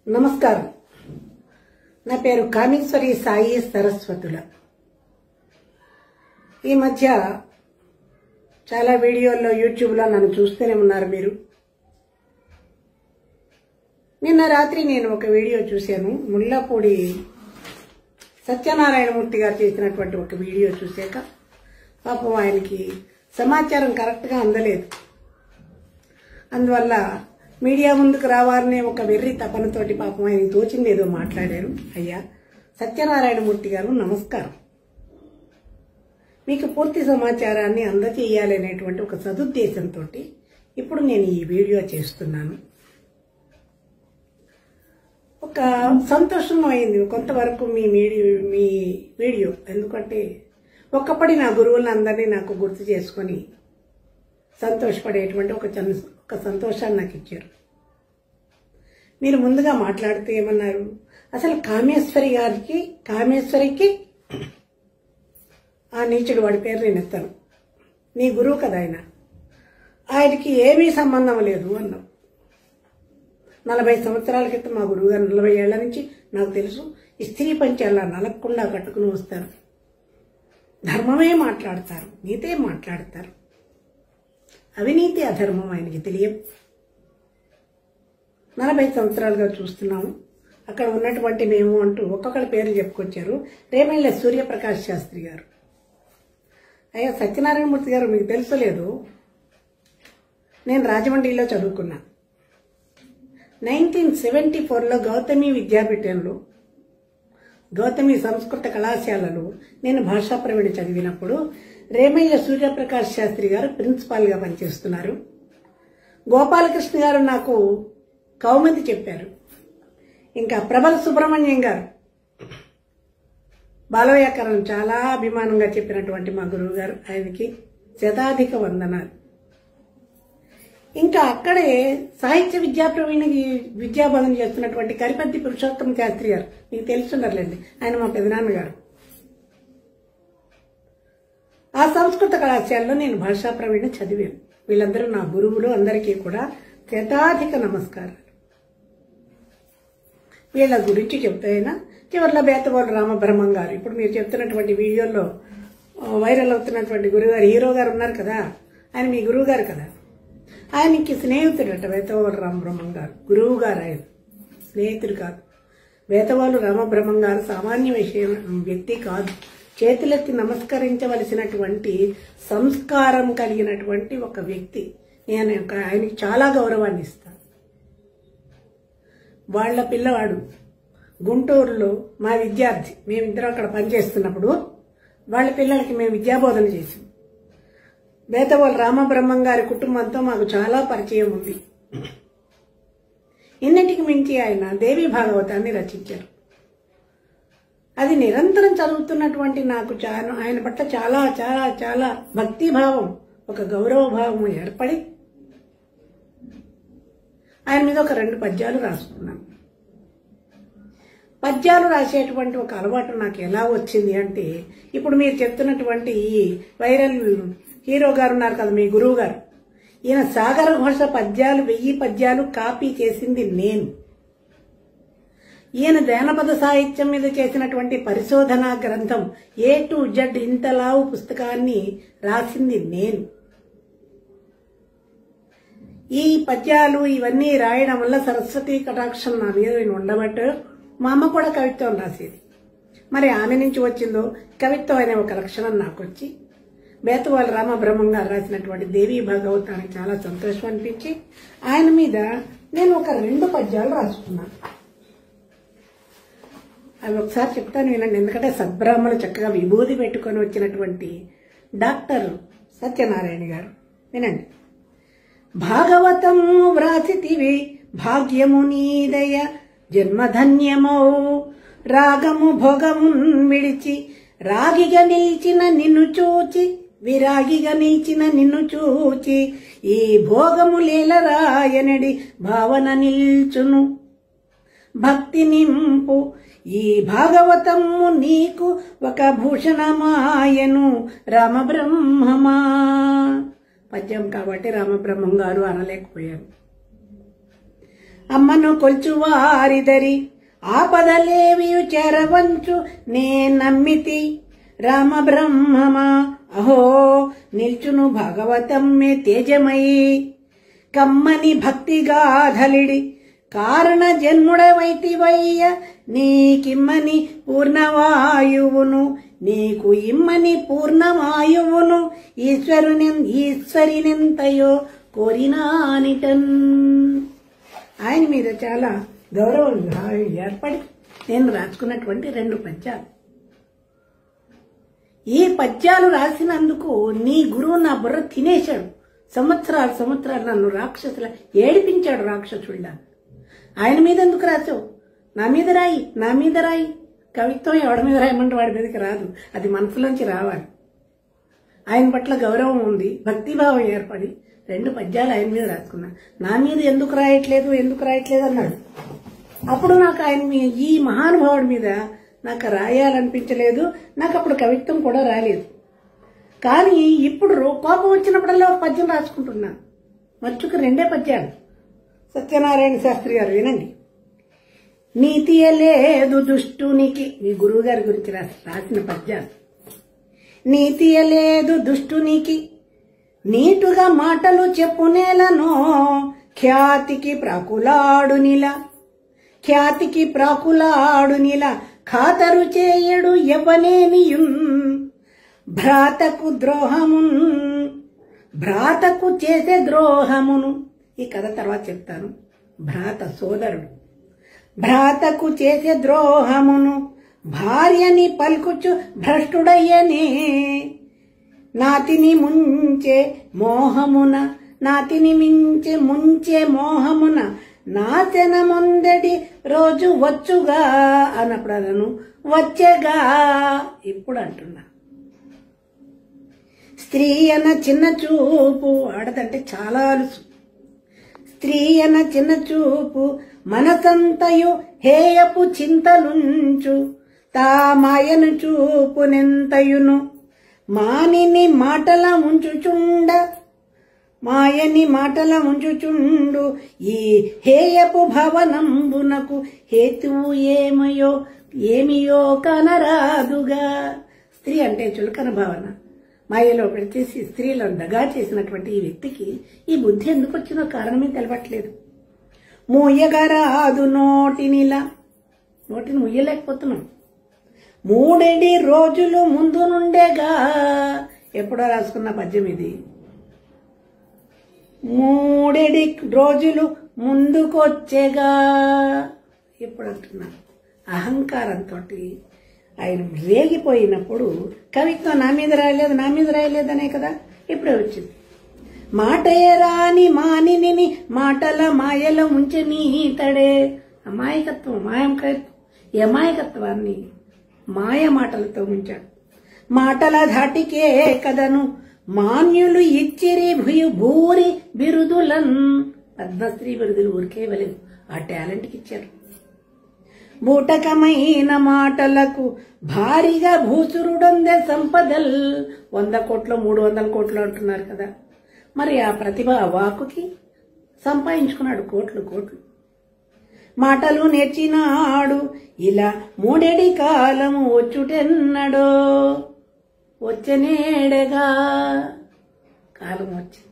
నమస్కారం. నా పేరు కామేశ్వరి సాయి సరస్వతుల. ఈ మధ్య చాలా వీడియోల్లో యూట్యూబ్లో నన్ను చూస్తూనే ఉన్నారు మీరు. నిన్న రాత్రి నేను ఒక వీడియో చూశాను. ముల్లాపూడి సత్యనారాయణమూర్తి గారు చేసినటువంటి ఒక వీడియో చూశాక పాపం ఆయనకి సమాచారం కరెక్ట్గా అందలేదు. అందువల్ల మీడియా ముందుకు రావాలనే ఒక వెర్రి తపనతోటి పాపం ఆయన తోచింది ఏదో మాట్లాడారు. అయ్యా సత్యనారాయణమూర్తి గారు నమస్కారం. మీకు పూర్తి సమాచారాన్ని అందజేయాలనేటువంటి ఒక సదుద్దేశంతో ఇప్పుడు నేను ఈ వీడియో చేస్తున్నాను. ఒక సంతోషం అయింది కొంతవరకు మీ వీడియో. ఎందుకంటే ఒక్కపడి నా గురువులందరినీ నాకు గుర్తు చేసుకొని సంతోషపడేటువంటి ఒక సంతోషాన్ని నాకు ఇచ్చారు. మీరు ముందుగా మాట్లాడుతూ ఏమన్నారు, అసలు కామేశ్వరికి ఆ నీచుడు వాడి పేరు నేను ఎత్తాను, నీ గురువు కదా ఆయనకి ఏమీ సంబంధం లేదు అన్నావు. 40 సంవత్సరాల క్రితం మా గురువు గారు 40 ఏళ్ల నుంచి నాకు తెలుసు స్త్రీ పంచి అలా నలగకుండా కట్టుకుని వస్తారు. ధర్మమే మాట్లాడతారు, నీతే మాట్లాడతారు. అవినీతి అధర్మం ఆయనకి తెలియదు. 40 సంవత్సరాలుగా చూస్తున్నాము. అక్కడ ఉన్నటువంటి మేము అంటూ ఒక్కొక్కరి పేర్లు చెప్పుకొచ్చారు. రేమళ్ళ సూర్యప్రకాష్ శాస్త్రి గారు. అయ్యా సత్యనారాయణమూర్తి గారు, మీకు తెలుసలేదు, నేను రాజమండ్రిలో చదువుకున్నా. 1974లో గౌతమి విద్యాపీఠంలో గౌతమి సంస్కృత కళాశాలలో నేను భాషా ప్రవీణ చదివినప్పుడు రేమయ్య సూర్యప్రకాష్ శాస్త్రి గారు ప్రిన్సిపాల్గా పనిచేస్తున్నారు. గోపాలకృష్ణ గారు నాకు కౌముది చెప్పారు. ఇంకా ప్రబల సుబ్రహ్మణ్యం గారు బాలవ్యాకరణం చాలా అభిమానంగా చెప్పినటువంటి మా గురువు గారు, ఆయనకి శతాధిక వందనాలు. ఇంకా అక్కడే సాహిత్య విద్యాబోధన చేస్తున్నటువంటి కరిపత్తి పురుషోత్తమ శాస్త్రి గారు, మీకు తెలుసున్నారులేండి, ఆయన మా పెదనాన్నగారు. ఆ సంస్కృత కళాశాలలో నేను భాషా ప్రవీణ చదివాను. వీళ్ళందరూ నా గురువులు, అందరికీ కూడా శతాధిక నమస్కారాలు. వీళ్ళ గురించి చెప్తాయినా చివరిలో బేతవాళ్ళు రామబ్రహ్మం గారు, ఇప్పుడు మీరు చెప్తున్నటువంటి వీడియోల్లో వైరల్ అవుతున్నటువంటి గురువుగారు, హీరో గారు ఉన్నారు కదా, ఆయన మీ గురువు గారు కదా. ఆయనకి స్నేహితుడట బేతవాళ్ళు రామబ్రహ్మం గారు. గురువు గారు ఆయన, స్నేహితుడు కాదు. బేతవాళ్ళు రామబ్రహ్మం గారు సామాన్య వ్యక్తి కాదు. చేతులెత్తి నమస్కరించవలసినటువంటి సంస్కారం కలిగినటువంటి ఒక వ్యక్తి. నేను ఆయనకి చాలా గౌరవాన్ని ఇస్తాను. వాళ్ళ పిల్లవాడు గుంటూరులో మా విద్యార్థి, మేమిద్దరం అక్కడ పనిచేస్తున్నప్పుడు వాళ్ళ పిల్లలకి మేము విద్యాబోధన చేసాం. బేతవాళ్ళ రామబ్రహ్మం గారి కుటుంబంతో మాకు చాలా పరిచయం ఉంది. ఇన్నింటికి మించి ఆయన దేవీ భాగవతాన్ని రచించారు. అది నిరంతరం చదువుతున్నటువంటి నాకు ఆయన పట్ల చాలా చాలా చాలా భక్తిభావం, ఒక గౌరవ భావం ఏర్పడి ఆయన మీద ఒక 2 పద్యాలు రాసుకున్నాను. పద్యాలు రాసేటువంటి ఒక అలవాటు నాకు ఎలా వచ్చింది అంటే, ఇప్పుడు మీరు చెప్తున్నటువంటి ఈ వైరల్ హీరో గారు ఉన్నారు కదా, మీ గురువు గారు, ఈయన సాగర ఘోష పద్యాలు 1000 పద్యాలు కాపీ చేసింది నేను. ఈయన జానపద సాహిత్యం మీద చేసినటువంటి పరిశోధనా గ్రంథం A to Z ఇంతలావు పుస్తకాన్ని రాసింది నేను. ఈ పద్యాలు ఇవన్నీ రాయడం వల్ల సరస్వతి కటాక్షం నా మీద ఉండబట్టు మా అమ్మ కూడా కవిత్వం రాసేది. మరి ఆమె నుంచి వచ్చిందో కవిత్వం అనే ఒక లక్షణం నాకు వచ్చి బేతవాళ్ళ రామబ్రహ్మం గారు రాసినటువంటి దేవీ భాగవతానికి చాలా సంతోషం అనిపించి ఆయన మీద నేను ఒక 2 పద్యాలు రాసుకున్నాను. అవి ఒకసారి చెప్తాను వినండి. ఎందుకంటే సద్బ్రాహ్మణులు చక్కగా విభూతి పెట్టుకొని వచ్చినటువంటి డాక్టర్ సత్యనారాయణ గారు, వినండి. భాగవతము వ్రాసితివి భాగ్యము నీదయ జన్మధన్యమౌ, రాగము భోగమున్ విడిచి రాగిగా నిలిచిన నిన్ను చూచి, విరాగిగా నిలిచిన నిన్ను చూచి, ఈ భోగము లేలరాయనడి భావన నిల్చును. భక్తి నింపు ఈ భాగవతము నీకు ఒక భూషణమాయను రామబ్రహ్మమా. పద్యం కాబట్టి రామబ్రహ్మం గారు అనలేకపోయారు. అమ్మను కొల్చువారిదరి ఆపదలేవియు చెరవంచు నే నమ్మితి రామ బ్రహ్మమా అహో నిల్చును భాగవతమ్మే తేజమయి కమ్మని భక్తిగాధలిడి కారణ జన్ముడవైతివయ్య నీకిమ్మని పూర్ణవాయువును నీకు ఇమ్మని పూర్ణవాయువును ఈశ్వరినెంతయో కోరినానిటన్. ఆయన మీద చాలా గౌరవం ఏర్పడి నేను రాసుకున్నటువంటి 2 పద్యాలు. ఈ పద్యాలు రాసినందుకు నీ గురువు నా బుర్ర తినేశాడు. సంవత్సరాలు నన్ను రాక్షసుల ఏడిపించాడు, రాక్షసుళ్ళ. ఆయన మీద ఎందుకు రాసావు? నా మీద రాయి. కవిత్వం ఎవడి మీద రాయమంటే వాడి మీదకి రాదు, అది మనసులోంచి రావాలి. ఆయన పట్ల గౌరవం ఉంది, భక్తిభావం ఏర్పడి 2 పద్యాలు ఆయన మీద రాసుకున్నా. నా మీద ఎందుకు రాయట్లేదు అన్నాడు. అప్పుడు నాకు ఈ మహానుభావుడి మీద నాకు రాయాలనిపించలేదు. నాకు అప్పుడు కవిత్వం కూడా రాలేదు. కానీ ఇప్పుడు కోపం వచ్చినప్పుడల్లా ఒక పద్యం రాసుకుంటున్నా. మచ్చుకు 2 పద్యాలు. సత్యనారాయణ శాస్త్రి గారు వినండి. నీతియలేదు దుష్టునికి, మీ గురువు గారి గురించి రాసిన పద్యాలు. నీతియలేదు దుష్టునికి నీటుగా మాటలు చెప్పునేలను ఖ్యాతికి ప్రాకులాడునిలా ఖాతరు చేయడు ఎవ్వనేనియున్ భ్రాతకు చేసే ద్రోహమును. ఈ కథ తర్వాత చెప్తాను. భ్రాత సోదరుడు భ్రాతకు చేసే ద్రోహమును భార్యని పలుకుచు భ్రష్టుడయ్యనే నాతిని ముంచే మోహమున నాశన ముందడి రోజు వచ్చుగా అన్నప్పుడు అనను వచ్చేగా. ఇప్పుడు అంటున్నా, స్త్రీ అన్న చిన్న చూపు, ఆడదంటే చాలా అలుసు. స్త్రీ అన్న చిన్న చూపు మనసంతయు హేయపు చింతలుంచు తా మాయను చూపునెంతయును మాయని మాటల ఉంచుచుండు ఈ హేయపు భవనంబునకు హేతువు ఏమియో కనరాదుగా. స్త్రీ అంటే చులకన భావన, మాయలో పెట్టేసి స్త్రీలను దగా చేసినటువంటి ఈ వ్యక్తికి ఈ బుద్ధి ఎందుకు వచ్చిందో కారణమే తెలపట్లేదు. మూయగరాదు నోటిని ముయ్యలేకపోతున్నాం. 3 రోజులు ముందు నుండేగా, ఎప్పుడో రాసుకున్న పద్యం ఇది. 3 రోజులు ముందుకొచ్చేగా. ఇప్పుడు అంటున్నా, అహంకారంతో ఆయన రేగిపోయినప్పుడు కవిత్వం నా మీద రాయలేదనే కదా ఇప్పుడే వచ్చింది. మాటయే రాని మానిని మాటల మాయలో ముంచె నీతడే. అమాయకత్వాన్ని మాయ మాటలతో ముంచాడు. మాటల ధాటికే కదను మాన్యులు ఇచ్చిరి భూరి బిరుదులన్. పద్మశ్రీ బిరుదులు ఊరికే ఇవ్వలేదు, ఆ టాలెంట్కి ఇచ్చారు. బూటకమైన మాటలకు భారీగా భూసురుడొందే సంపదల్. 100 కోట్లు 300 కోట్లు అంటున్నారు కదా, మరి ఆ ప్రతిభ వాకుకి సంపాదించుకున్నాడు కోట్లు. మాటలు నేర్చినాడు ఇలా 3 కాలము వచ్చుటెన్నడో వచ్చనేడగా. కాలం వచ్చింది.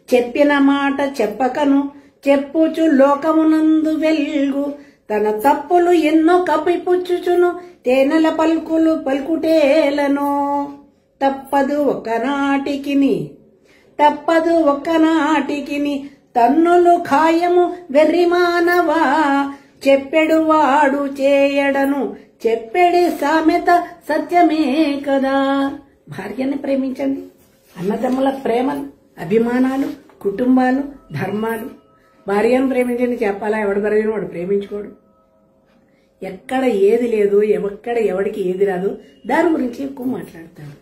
చెప్పిన మాట చెప్పకను చెప్పుచు లోకమునందు వెల్గు తన తప్పులు ఎన్నో కప్పిపుచ్చుచును తేనెల పలుకుటేలను. తప్పదు ఒక్కనాటికిని తన్నులు ఖాయము వెర్రి మానవా. చెప్పెడు వాడు చేయడను చెప్పెడి సామెత సత్యమే కదా. భార్యని ప్రేమించండి. అన్నదమ్ముల ప్రేమలు, అభిమానాలు, కుటుంబాలు, ధర్మాలు. భార్యను ప్రేమించండి చెప్పాలా? ఎవడు భార్యను వాడు ప్రేమించుకోడు. ఎక్కడ ఏది లేదు, ఎక్కడ ఎవడికి ఏది రాదు, దాని గురించి ఎక్కువ మాట్లాడతాడు.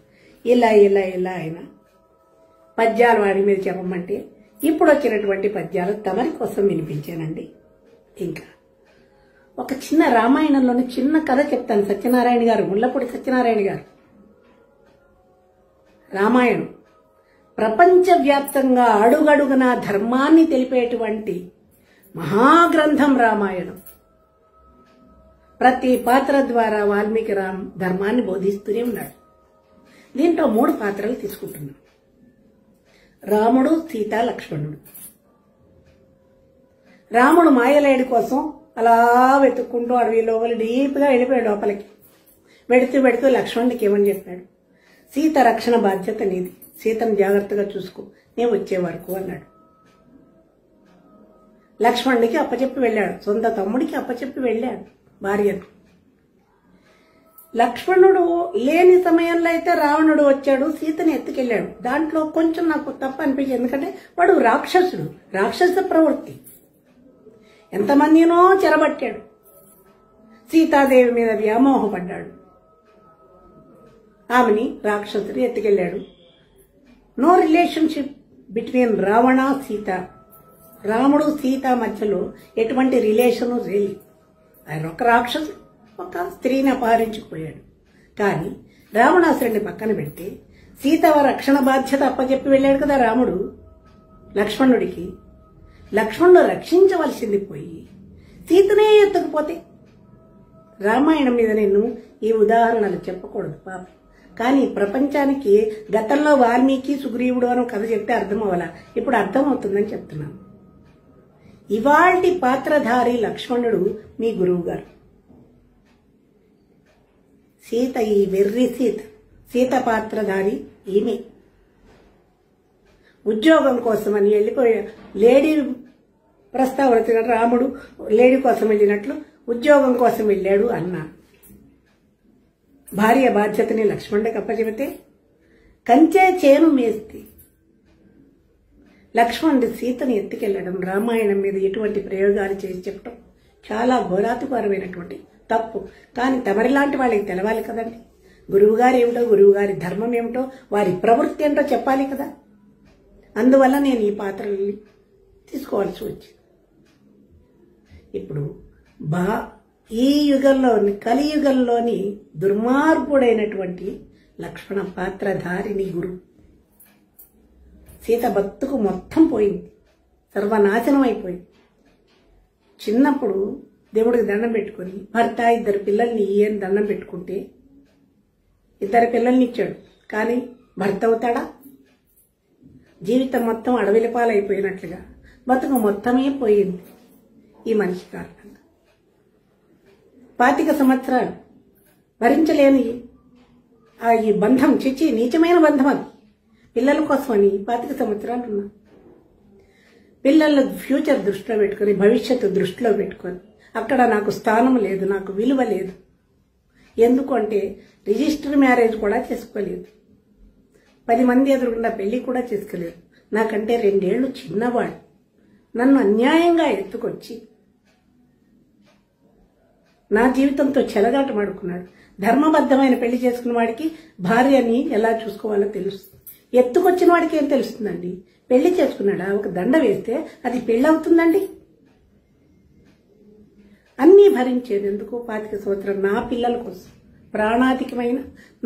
ఇలా ఆయన పద్యాలు వాడి మీద చెప్పమంటే ఇప్పుడు వచ్చినటువంటి పద్యాలు తమరి కోసం వినిపించానండి. ఇంకా ఒక చిన్న రామాయణంలోని చిన్న కథ చెప్తాను. సత్యనారాయణ గారు, ముళ్ళపూడి సత్యనారాయణ గారు. రామాయణం ప్రపంచవ్యాప్తంగా అడుగడుగున ధర్మాన్ని తెలిపేటువంటి మహాగ్రంథం రామాయణం. ప్రతి పాత్ర ద్వారా వాల్మీకి ధర్మాన్ని బోధిస్తూనే ఉన్నాడు. దీంట్లో 3 పాత్రలు తీసుకుంటున్నాం. రాముడు, సీత, లక్ష్మణుడు. రాముడు మాయలేడి కోసం అలా వెతుక్కుంటూ అడవిలో డీప్గా వెళ్ళిపోయాడు లోపలికి. వెడుతూ లక్ష్మణుడికి ఏమని చెప్పాడు, సీత రక్షణ బాధ్యత నీది, సీతను జాగ్రత్తగా చూసుకో, నేను వచ్చే వరకు అన్నాడు. లక్ష్మణుడికి అప్పచెప్పి వెళ్ళాడు, సొంత తమ్ముడికి అప్పచెప్పి వెళ్ళాడు భార్యను. లక్ష్మణుడు లేని సమయంలో అయితే రావణుడు వచ్చాడు, సీతని ఎత్తుకెళ్ళాడు. దాంట్లో కొంచెం నాకు తప్పు అనిపించింది, ఎందుకంటే వాడు రాక్షసుడు, రాక్షస ప్రవృత్తి. ఎంతమందినో చెరబట్టాడు, సీతాదేవి మీద వ్యామోహపడ్డాడు, ఆమెని రాక్షసుడు ఎత్తుకెళ్ళాడు. No relationship between Ravana Sita. రాముడు సీత మధ్యలో ఎటువంటి రిలేషను లేదు. ఆయన ఒక రాక్షసుడు, ఒక స్త్రీని అపహరించుకుపోయాడు. కానీ రావణాసురుడిని పక్కన పెడితే సీత రక్షణ బాధ్యత అప్పచెప్పి వెళ్ళాడు కదా రాముడు లక్ష్మణుడికి. లక్ష్మణుడు రక్షించవలసింది పోయి సీతనే ఎత్తుకుపోతే. రామాయణం మీద నేను ఈ ఉదాహరణలు చెప్పకూడదు పాప, కానీ ప్రపంచానికి గతంలో వాల్మీకి సుగ్రీవుడు అని కథ చెప్తే అర్థం అవ్వాలా, ఇప్పుడు అర్థమవుతుందని చెప్తున్నాను. ఇవాల్టి పాత్రధారి లక్ష్మణుడు మీ గురువు గారు. సీత ఈ వెర్రి సీత పాత్రధారి ఈమె. ఉద్యోగం కోసమని వెళ్ళిపోయా లేడీ ప్రస్తావన, రాముడు లేడీ కోసం వెళ్ళినట్లు ఉద్యోగం కోసం వెళ్ళాడు అన్నా. భార్య బాధ్యతని లక్ష్మణుడికి అప్పచెబితే కంచే చేను మేస్తి. లక్ష్మణుడి సీతని ఎత్తుకెళ్లడం, రామాయణం మీద ఎటువంటి ప్రయోగాలు చేసి చెప్పడం చాలా ఘోరాతిపరమైనటువంటి తప్పు. కానీ తమరిలాంటి వాళ్ళకి తెలవాలి కదండి, గురువుగారు ఏమిటో, గురువుగారి ధర్మం ఏమిటో, వారి ప్రవృత్తి ఏంటో చెప్పాలి కదా. అందువల్ల నేను ఈ పాత్రల్ని తీసుకోవాల్సి వచ్చింది. ఇప్పుడు ఈ యుగంలోని కలియుగంలోని దుర్మార్గుడైనటువంటి లక్ష్మణ పాత్రధారిని గురువు. సీత బతుకు మొత్తం పోయింది, సర్వనాశనం అయిపోయింది. చిన్నప్పుడు దేవుడికి దండం పెట్టుకుని భర్త 2 పిల్లల్ని ఇయ్యని దండం పెట్టుకుంటే 2 పిల్లల్ని ఇచ్చాడు, కానీ భర్త అవుతాడా? జీవితం మొత్తం అడవిల పాలైపోయినట్లుగా బతుకు మొత్తమే పోయింది ఈ మనిషి కారణంగా. 25 సంవత్సరాలు భరించలేని ఈ బంధం, నీచమైన బంధం అది. పిల్లల కోసమని 25 సంవత్సరాలు ఉన్నా. పిల్లల ఫ్యూచర్ దృష్టిలో పెట్టుకొని, భవిష్యత్తు దృష్టిలో పెట్టుకొని, అక్కడ నాకు స్థానం లేదు, నాకు విలువ లేదు. ఎందుకు అంటే రిజిస్టర్ మ్యారేజ్ కూడా చేసుకోలేదు, 10 మంది ఎదురుకుండా పెళ్లి కూడా చేసుకోలేదు. నాకంటే 2 ఏళ్లు చిన్నవాడు నన్ను అన్యాయంగా ఎత్తుకొచ్చి నా జీవితంతో చెలగాటమాడుకున్నాడు. ధర్మబద్ధమైన పెళ్లి చేసుకున్న వాడికి భార్యని ఎలా చూసుకోవాలో తెలుస్తుంది. ఎత్తుకొచ్చిన వాడికి ఏం తెలుస్తుందండి? పెళ్లి చేసుకున్నాడా, ఒక దండ వేస్తే అది పెళ్లి అవుతుందండి? అన్నీ భరించేది ఎందుకు? 25 సంవత్సరాలు నా పిల్లల కోసం, ప్రాణాధికమైన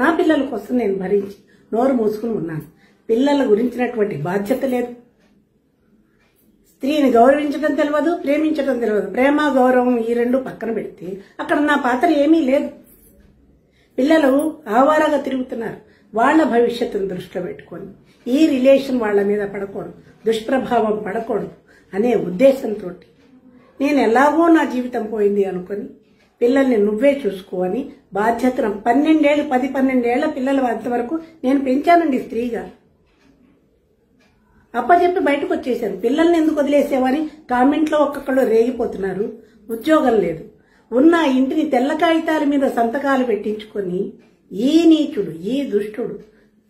నా పిల్లల కోసం నేను భరించి నోరు మూసుకుని ఉన్నాను. పిల్లల గురించినటువంటి బాధ్యత లేదు. స్త్రీని గౌరవించడం తెలియదు, ప్రేమించడం తెలియదు. ప్రేమ గౌరవం ఈ 2 పక్కన పెడితే అక్కడ నా పాత్ర ఏమీ లేదు. పిల్లలు ఆవారాగా తిరుగుతున్నారు. వాళ్ల భవిష్యత్తును దృష్టిలో పెట్టుకొని ఈ రిలేషన్ వాళ్ల మీద పడకూడదు, దుష్ప్రభావం పడకూడదు అనే ఉద్దేశంతో నేను ఎలాగో నా జీవితం పోయింది అనుకుని పిల్లల్ని నువ్వే చూసుకోని బాధ్యతను 10-12 ఏళ్ల పిల్లల అంతవరకు నేను పెంచానండి స్త్రీగా. అప్పచెప్పి బయటకు వచ్చేసాను. పిల్లల్ని ఎందుకు వదిలేసేవని కామెంట్లో ఒక్కొక్కళ్ళు రేగిపోతున్నారు. ఉద్యోగం లేదు, ఉన్న ఇంటిని తెల్ల కాగితాల మీద సంతకాలు పెట్టించుకొని ఈ నీచుడు, ఈ దుష్టుడు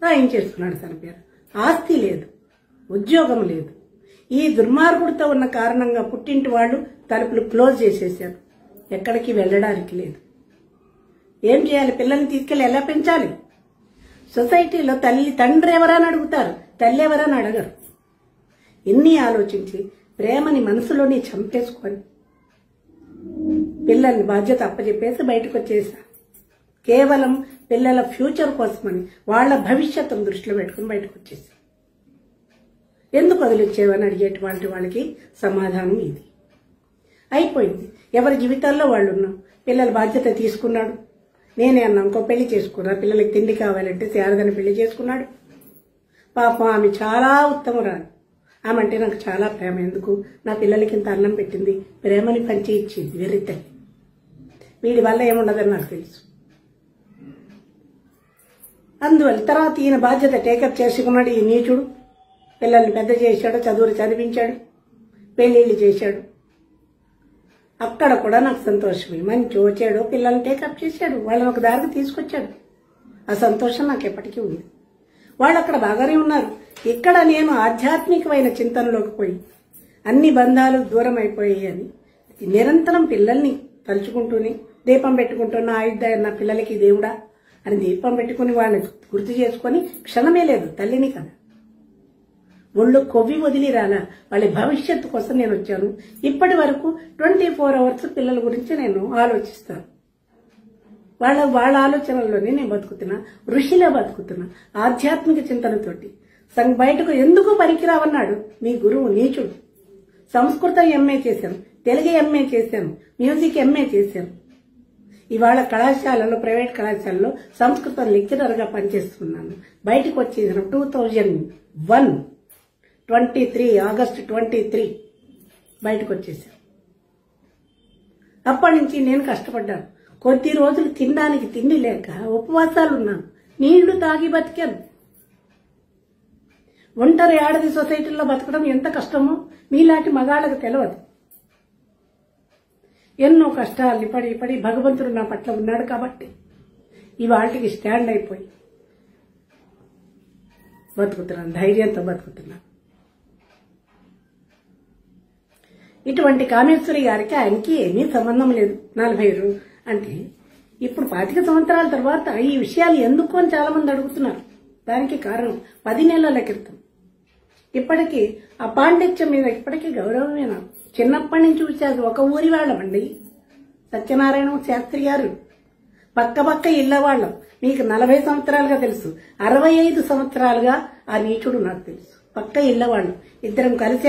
రాయించేసుకున్నాడు తన పేరు. ఆస్తి లేదు, ఉద్యోగం లేదు. ఈ దుర్మార్గుడితో ఉన్న కారణంగా పుట్టింటి వాళ్ళు తలుపులు క్లోజ్ చేసేసారు, ఎక్కడికి వెళ్ళడానికి లేదు. ఏం చేయాలి? పిల్లల్ని తీసుకెళ్లి ఎలా పెంచాలి? సొసైటీలో తండ్రి ఎవరని అడుగుతారు, తల్లి ఎవరని అడగరు. ఎన్ని ఆలోచించి ప్రేమని మనసులోనే చంపేసుకొని పిల్లల్ని బాధ్యత అప్పచెప్పేసి బయటకు వచ్చేసా. కేవలం పిల్లల ఫ్యూచర్ కోసమని, వాళ్ల భవిష్యత్తును దృష్టిలో పెట్టుకుని బయటకు వచ్చేసా. ఎందుకు వదిలిచ్చేవని అడిగేటువంటి వాళ్ళకి సమాధానం ఇది. అయిపోయింది. ఎవరి జీవితాల్లో వాళ్ళు ఉన్నాం. పిల్లల బాధ్యత తీసుకున్నాడు. నేనే అన్నా ఇంకో పెళ్లి చేసుకున్నా. పిల్లలకి తిండి కావాలంటే శారదని పెళ్లి చేసుకున్నాడు. పాపం ఆమె చాలా ఉత్తమురాలు. ఆమె అంటే నాకు చాలా ప్రేమ. ఎందుకు? నా పిల్లలకి ఇంత అన్నం పెట్టింది, ప్రేమని పంచి ఇచ్చింది. వెర్రి తల్లి. వీడి వల్ల ఏముండదని నాకు తెలుసు. అందువల్ల తర్వాత ఈయన బాధ్యత టేకప్ చేసుకున్నాడు. ఈ నీచుడు పిల్లల్ని పెద్ద చేశాడు, చదువులు చదివించాడు, పెళ్లిళ్ళు చేశాడు. అక్కడ కూడా నాకు సంతోషమే. మంచి వచ్చాడు, పిల్లల్ని టేకప్ చేశాడు, వాళ్ళని ఒక దారికి తీసుకొచ్చాడు. ఆ సంతోషం నాకు ఎప్పటికీ ఉంది. వాళ్ళు అక్కడ బాగానే ఉన్నారు. ఇక్కడ నేను ఆధ్యాత్మికమైన చింతనలోకి పోయి అన్ని బంధాలు దూరం అయిపోయాయి అని నిరంతరం పిల్లల్ని తలుచుకుంటూనే దీపం పెట్టుకుంటున్న ఆయుధ నా పిల్లలకి దేవుడా అని దీపం పెట్టుకుని వాళ్ళని గుర్తు చేసుకుని క్షణమే లేదు తల్లిని కదా, ఒళ్ళు కొవ్వి వదిలి రాలా. వాళ్ళ భవిష్యత్తు కోసం నేను వచ్చాను. ఇప్పటి వరకు 24 అవర్స్ పిల్లల గురించి నేను ఆలోచిస్తాను. వాళ్ళ ఆలోచనల్లోనే నేను బతుకుతున్నా, ఋషిలా బతుకుతున్నా, ఆధ్యాత్మిక చింతనతోటి. బయటకు ఎందుకు పనికిరావన్నాడు మీ గురువు నీచుడు. సంస్కృతం ఎంఏ చేశాను, తెలుగు ఎంఏ చేశాను, మ్యూజిక్ ఎంఏ చేశాను. ఇవాళ కళాశాలలో, ప్రైవేట్ కళాశాలలో సంస్కృతం లెక్చరర్గా పనిచేస్తున్నాను. బయటకు వచ్చేసిన 2001 23 ఆగస్టు 23 బయటకు వచ్చేసాను. అప్పటి నుంచి నేను కష్టపడ్డాను. కొద్ది రోజులు తినడానికి తిండి లేక ఉపవాసాలు ఉన్నాను. నీళ్లు తాగి బతికాను. ఒంటరి ఆడది సొసైటీలో బతకడం ఎంత కష్టమో మీలాంటి మగాళ్ళకు తెలియదు. ఎన్నో కష్టాలు పడి భగవంతుడు నా పట్ల ఉన్నాడు కాబట్టి ఇవాళకి స్టాండ్ అయిపోయి బతుకుతున్నాను, ధైర్యంతో బతుకుతున్నాను. ఇటువంటి కామేశ్వరి గారికి ఆయనకి ఏమీ సంబంధం లేదు. 40 అంటే ఇప్పుడు 25 సంవత్సరాల తర్వాత ఈ విషయాలు ఎందుకు అని చాలా మంది అడుగుతున్నారు. దానికి కారణం 10 నెలల క్రితం. ఇప్పటికీ ఆ పాండిత్యం మీద ఇప్పటికీ గౌరవమే. నాకు చిన్నప్పటి నుంచి చూసేది ఒక ఊరి వాళ్ళమండి. సత్యనారాయణ శాస్త్రి గారు పక్క ఇళ్ల వాళ్ళం. మీకు 40 సంవత్సరాలుగా తెలుసు, 65 సంవత్సరాలుగా ఆ నీచుడు నాకు తెలుసు. పక్క ఇళ్ల వాళ్ళం.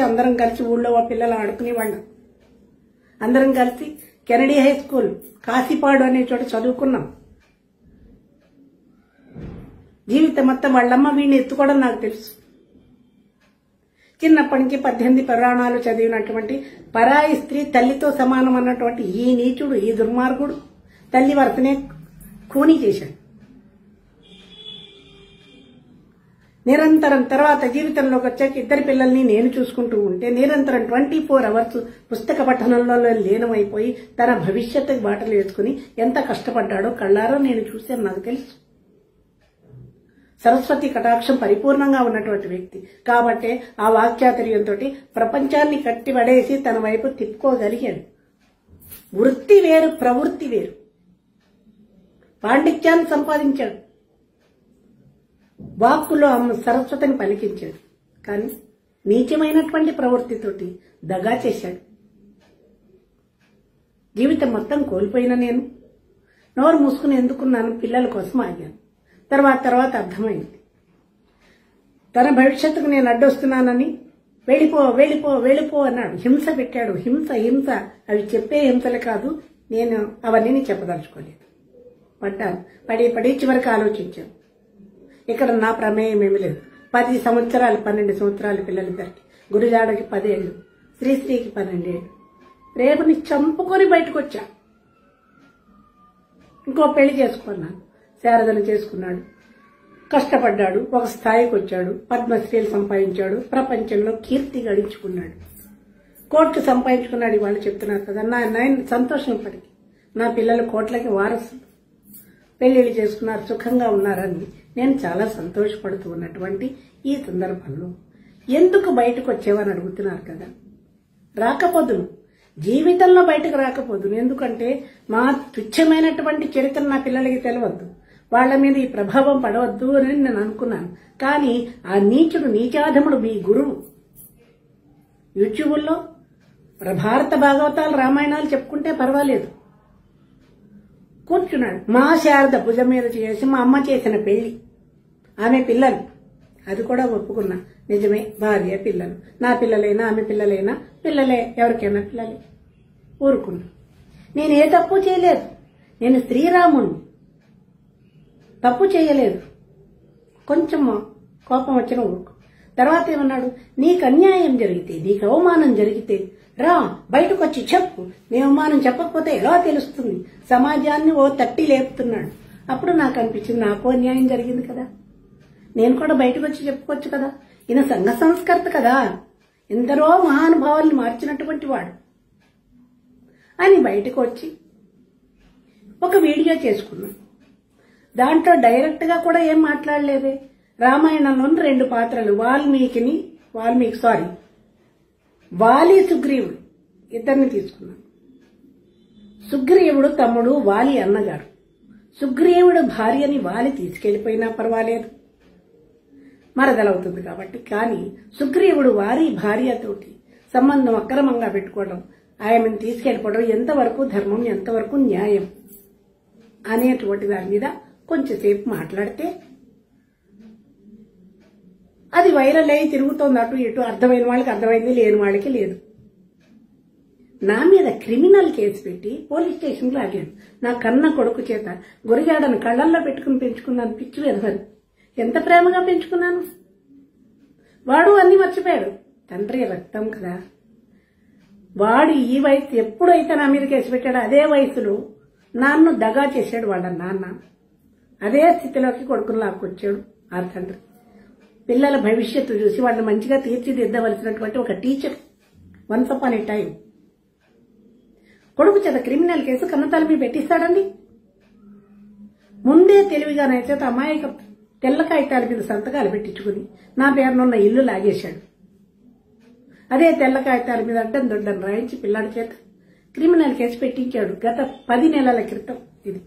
అందరం కలిసి ఊళ్ళో పిల్లలు ఆడుకునేవాళ్ళం. అందరం కలిసి కెనడీ హై స్కూల్ కాశీపాడు అనే చోట చదువుకున్నాం. జీవితం మొత్తం వాళ్ళమ్మ వీడిని ఎత్తుకోవడం నాకు తెలుసు. చిన్నప్పటి నుంచి 18 పురాణాలు చదివినటువంటి పరాయి స్త్రీ తల్లితో సమానం అన్నటువంటి ఈ నీచుడు, ఈ దుర్మార్గుడు తల్లి వరసనే ఖూనీ చేశాడు. నిరంతరం తర్వాత జీవితంలోకి వచ్చాక ఇద్దరి పిల్లల్ని నేను చూసుకుంటూ ఉంటే నిరంతరం 24 అవర్స్ పుస్తక పఠనంలో లీనమైపోయి తన భవిష్యత్తుకి బాటలు వేసుకుని ఎంత కష్టపడ్డాడో కళ్ళారో నేను చూశాను. నాకు తెలుసు. సరస్వతి కటాక్షం పరిపూర్ణంగా ఉన్నటువంటి వ్యక్తి కాబట్టి ఆ వాక్చాతుర్యంతో ప్రపంచాన్ని కట్టిపడేసి తన వైపు తిప్పుకోగలిగాడు. వృత్తి వేరు, ప్రవృత్తి వేరు. పాండిత్యాన్ని సంపాదించాడు, వాక్కులో సరస్వతిని పలికించాడు. కానీ నీచమైనటువంటి ప్రవృత్తితోటి దగా చేశాడు. జీవితం మొత్తం కోల్పోయిన నేను నోరు మూసుకుని ఎందుకున్నాను? పిల్లల కోసం ఆగాను. తర్వాత అర్థమైంది. తన భవిష్యత్తుకు నేను అడ్డొస్తున్నానని వెళ్ళిపో అన్నాడు. హింస పెట్టాడు. హింస అవి చెప్పే హింసలు కాదు. నేను అవన్నీ చెప్పదలుచుకోలేదు. పడ్డాను. పడి చివరికి ఆలోచించాను. ఇక్కడ నా ప్రమేయం ఏమి లేదు. 10 సంవత్సరాలు 12 సంవత్సరాలు పిల్లలిద్దరికి, గురుజాడకి 10 ఏళ్ళు, శ్రీశ్రీకి 12 ఏళ్ళు. రేపుని చంపుకొని బయటకు వచ్చా. ఇంకో పెళ్లి చేసుకున్నాను. శారదను చేసుకున్నాడు. కష్టపడ్డాడు, ఒక స్థాయికి వచ్చాడు, పద్మశ్రీలు సంపాదించాడు, ప్రపంచంలో కీర్తి గడించుకున్నాడు, కోట్లు సంపాదించుకున్నాడు. వాళ్ళు చెప్తున్నారు కదా, నేను సంతోషం. ఇప్పటికి నా పిల్లలు కోట్లకి వారసులు, పెళ్లిళ్ళు చేసుకున్నారు, సుఖంగా ఉన్నారని నేను చాలా సంతోషపడుతూ ఉన్నటువంటి ఈ సందర్భంలో ఎందుకు బయటకు వచ్చేవని అడుగుతున్నారు కదా. రాకపోదును, జీవితంలో బయటకు రాకపోదును. ఎందుకంటే మా తుచ్చమైనటువంటి చరిత్ర నా పిల్లలకి తెలియవద్దు, వాళ్ల మీద ఈ ప్రభావం పడవద్దు అని నేను అనుకున్నాను. కానీ ఆ నీచుడు, నీచాధముడు మీ గురువు యూట్యూబ్లో భారత భాగవతాలు, రామాయణాలు చెప్పుకుంటే పర్వాలేదు, కూర్చున్నాడు. మా శారద భుజం మీద చేసి మా అమ్మ చేసిన పెళ్లి, ఆమె పిల్లలు, అది కూడా ఒప్పుకున్నా. నిజమే, భార్య పిల్లలు, నా పిల్లలైనా ఆమె పిల్లలైనా పిల్లలే, ఎవరికైనా పిల్లలే. ఊరుకున్నా. నేను ఏ తప్పు చేయలేదు. నేను శ్రీరాముణ్ణి, తప్పు చేయలేదు. కొంచెం కోపం వచ్చిన ఊరుకు. తర్వాత ఏమన్నాడు, నీకు అన్యాయం జరిగితే, నీకు అవమానం జరిగితే రా బయటకు వచ్చి చెప్పు. నీ అవమానం చెప్పకపోతే ఎలా తెలుస్తుంది? సమాజాన్ని ఓ తట్టి లేపుతున్నాడు. అప్పుడు నాకు అనిపించింది, నాకు అన్యాయం జరిగింది కదా, నేను కూడా బయటకు వచ్చి చెప్పుకోవచ్చు కదా. ఈయన సంఘ సంస్కర్త కదా, ఎందరో మహానుభావుల్ని మార్చినటువంటి వాడు అని బయటకు వచ్చి ఒక వీడియో చేసుకున్నాను. దాంట్లో డైరెక్ట్ గా కూడా ఏం మాట్లాడలేదే. రామాయణంలోని 2 పాత్రలు, వాలి సుగ్రీవుడు ఇద్దరిని తీసుకున్నాను. సుగ్రీవుడు తమ్ముడు, వాలి అన్నగారు. సుగ్రీవుడు భార్యని వాలి తీసుకెళ్లిపోయినా పర్వాలేదు, మరదలవుతుంది కాబట్టి. కానీ సుగ్రీవుడు వారి భార్యతోటి సంబంధం అక్రమంగా పెట్టుకోవడం, ఆయనను తీసుకెళ్లిపోవడం ఎంతవరకు ధర్మం, ఎంతవరకు న్యాయం అనేటువంటి దాని మీద కొంచెంసేపు మాట్లాడితే అది వైరల్ అయ్యి తిరుగుతోంది అటు ఇటు. అర్థమైన వాళ్ళకి అర్థమైంది, లేని వాళ్ళకి లేదు. నా మీద క్రిమినల్ కేసు పెట్టి పోలీస్ స్టేషన్కి లాగాడు. నా కన్న కొడుకు చేత గురిగాడను కళ్ళల్లో పెట్టుకుని పెంచుకున్నాను. పిచ్చి వెధవని ఎంత ప్రేమగా పెంచుకున్నాను. వాడు అన్ని మర్చిపోయాడు. తండ్రి రక్తం కదా. వాడు ఈ వయసు ఎప్పుడైతే నా మీద కేసు పెట్టాడో అదే వయసులో నాన్ను దగా చేశాడు వాళ్ళ నాన్న. అదే స్థితిలోకి కొడుకును లాక్కొచ్చాడు ఆ తండ్రి. పిల్లల భవిష్యత్తు చూసి వాళ్ళని మంచిగా తీర్చిదిద్దవలసినటువంటి ఒక టీచర్ వన్స్ అపాన్ ఏ టైం కొడుకు చేత క్రిమినల్ కేసు కన్నతల మీద పెట్టిస్తాడండి. ముందే తెలివిగా నా చేత అమాయక తెల్ల కాగితాల మీద సంతకాలు పెట్టించుకుని నా పేరునున్న ఇల్లు లాగేశాడు. అదే తెల్ల కాగితాల మీద అడ్డం దొడ్డం రాయించి పిల్లాడి చేత క్రిమినల్ కేసు పెట్టించాడు. గత 10 నెలల క్రితం, ఇది